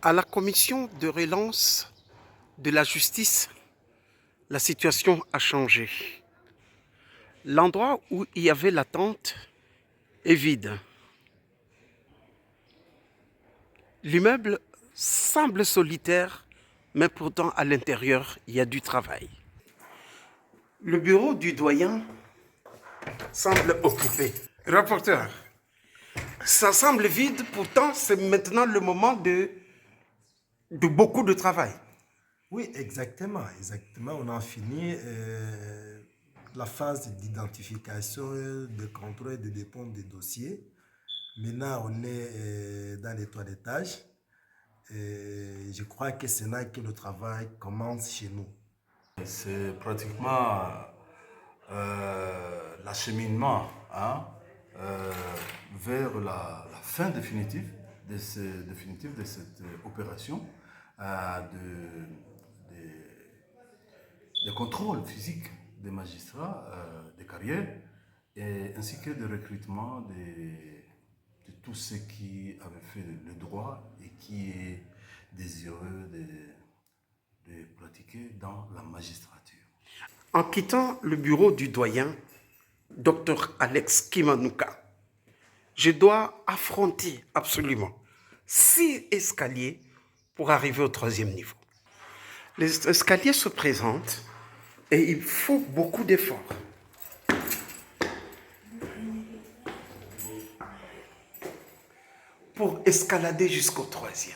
À la commission de relance de la justice, la situation a changé. L'endroit où il y avait l'attente est vide. L'immeuble semble solitaire, mais pourtant à l'intérieur, il y a du travail. Le bureau du doyen semble occupé. Rapporteur, ça semble vide, pourtant c'est maintenant le moment de beaucoup de travail. Oui, exactement. On a fini la phase d'identification, de contrôle et de dépôt des dossiers. Maintenant, on est dans les toilettages. Je crois que c'est là que le travail commence chez nous. C'est pratiquement l'acheminement vers la fin définitive de cette opération de contrôle physique des magistrats de carrière ainsi que de recrutement de tous ceux qui avaient fait le droit et qui est désireux de pratiquer dans la magistrature. En quittant le bureau du doyen, Dr Alex Kimanuka, je dois affronter absolument 6 escaliers pour arriver au 3e niveau. Les escaliers se présentent et il faut beaucoup d'efforts. Pour escalader jusqu'au 3e.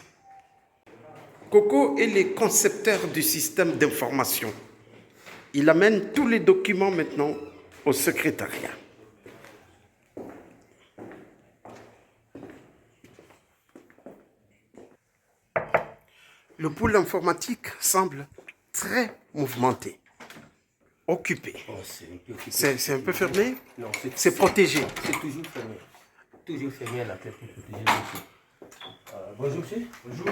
Coco est le concepteur du système d'information. Il amène tous les documents maintenant au secrétariat. Le pôle informatique semble très mouvementé, occupé. Oh, C'est un peu fermé? Non, c'est protégé. C'est toujours fermé. Toujours fermé à la clé pour protéger monsieur. Bonjour monsieur. Bonjour.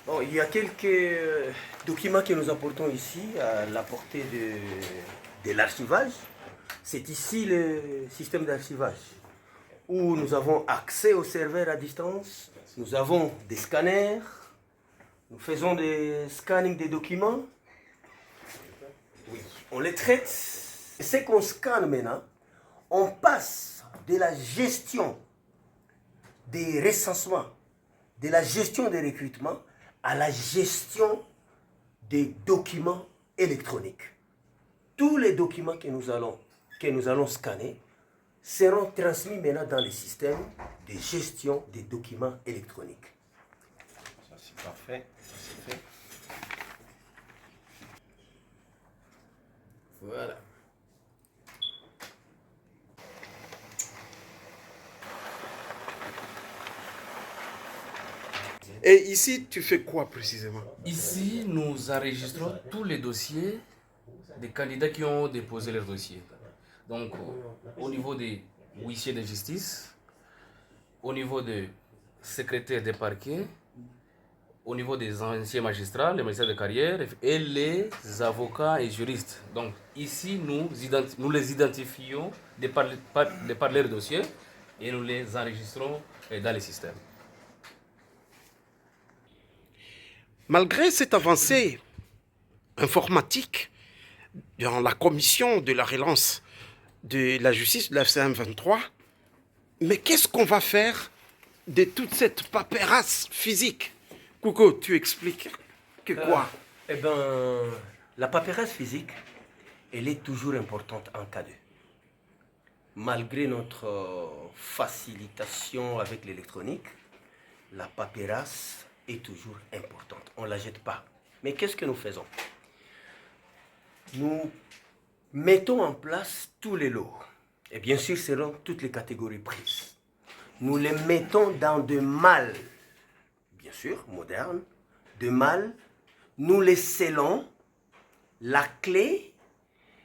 Bon, il y a quelques documents que nous apportons ici à la portée de l'archivage. C'est ici le système d'archivage où nous avons accès au serveur à distance. Nous avons des scanners. Nous faisons des scannings des documents. Oui. On les traite. Ce qu'on scanne maintenant, on passe de la gestion des recensements, de la gestion des recrutements, à la gestion des documents électroniques. Tous les documents que nous allons scanner seront transmis maintenant dans le système de gestion des documents électroniques. Ça c'est parfait, ça c'est fait. Voilà. Et ici, tu fais quoi précisément? Ici, nous enregistrons tous les dossiers des candidats qui ont déposé leur dossier. Donc, au niveau des huissiers de justice, au niveau des secrétaires des parquets, au niveau des anciens magistrats, les magistrats de carrière et les avocats et juristes. Donc, ici, nous les identifions de par leur dossier et nous les enregistrons dans le système. Malgré cette avancée informatique dans la commission de la relance de la justice de la FCM 23, mais qu'est-ce qu'on va faire de toute cette paperasse physique? Coco, tu expliques que quoi? Eh bien, la paperasse physique, elle est toujours importante en cas de. Malgré notre facilitation avec l'électronique, la paperasse est toujours importante. On ne la jette pas. Mais qu'est-ce que nous faisons? Nous mettons en place tous les lots. Et bien sûr, selon toutes les catégories prises. Nous les mettons dans de malles, bien sûr, modernes, de malles. Nous les scellons, la clé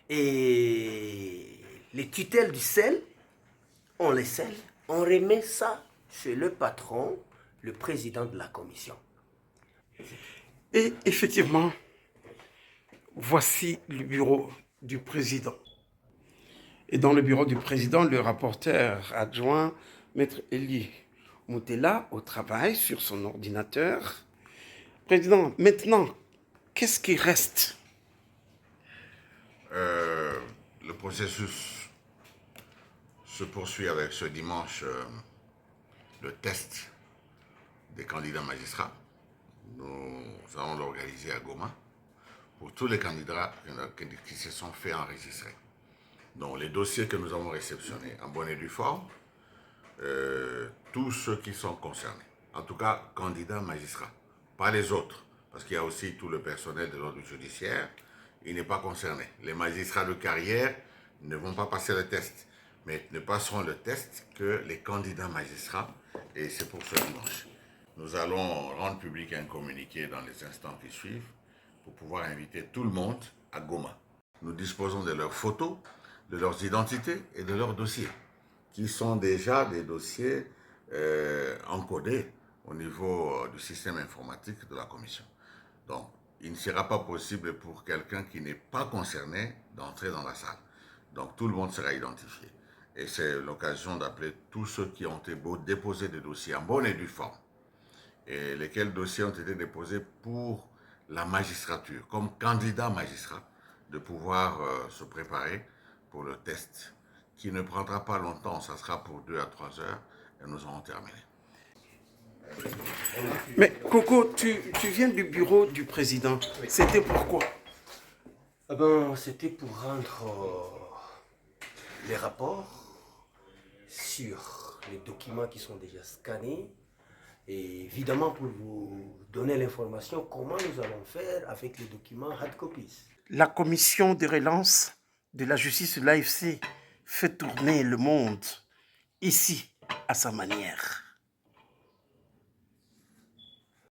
et les tutelles du sel, on les scelle, on remet ça chez le patron, le président de la commission. Et effectivement, voici le bureau du président. Et dans le bureau du président, le rapporteur adjoint, Maître Elie Moutela au travail sur son ordinateur. Président, maintenant, qu'est-ce qui reste? Le processus se poursuit avec ce dimanche le test des candidats magistrats. Nous allons l'organiser à Goma pour tous les candidats qui se sont fait enregistrer. Donc les dossiers que nous avons réceptionnés en bonne et due forme, tous ceux qui sont concernés, en tout cas candidats magistrats, pas les autres, parce qu'il y a aussi tout le personnel de l'ordre judiciaire, il n'est pas concerné. Les magistrats de carrière ne vont pas passer le test, mais ne passeront le test que les candidats magistrats, et c'est pour ce dimanche. Nous allons rendre public un communiqué dans les instants qui suivent pour pouvoir inviter tout le monde à Goma. Nous disposons de leurs photos, de leurs identités et de leurs dossiers, qui sont déjà des dossiers encodés au niveau du système informatique de la commission. Donc, il ne sera pas possible pour quelqu'un qui n'est pas concerné d'entrer dans la salle. Donc, tout le monde sera identifié. Et c'est l'occasion d'appeler tous ceux qui ont déposé des dossiers en bonne et due forme, et lesquels dossiers ont été déposés pour la magistrature, comme candidat magistrat, de pouvoir se préparer pour le test, qui ne prendra pas longtemps, ça sera pour 2 à 3 heures, et nous aurons terminé. Mais Coco, tu viens du bureau du président. C'était pourquoi? Eh ben, c'était pour rendre les rapports sur les documents qui sont déjà scannés, et évidemment pour vous donner l'information comment nous allons faire avec les documents hard copies. La commission de relance de la justice de l'AFC fait tourner le monde, ici, à sa manière.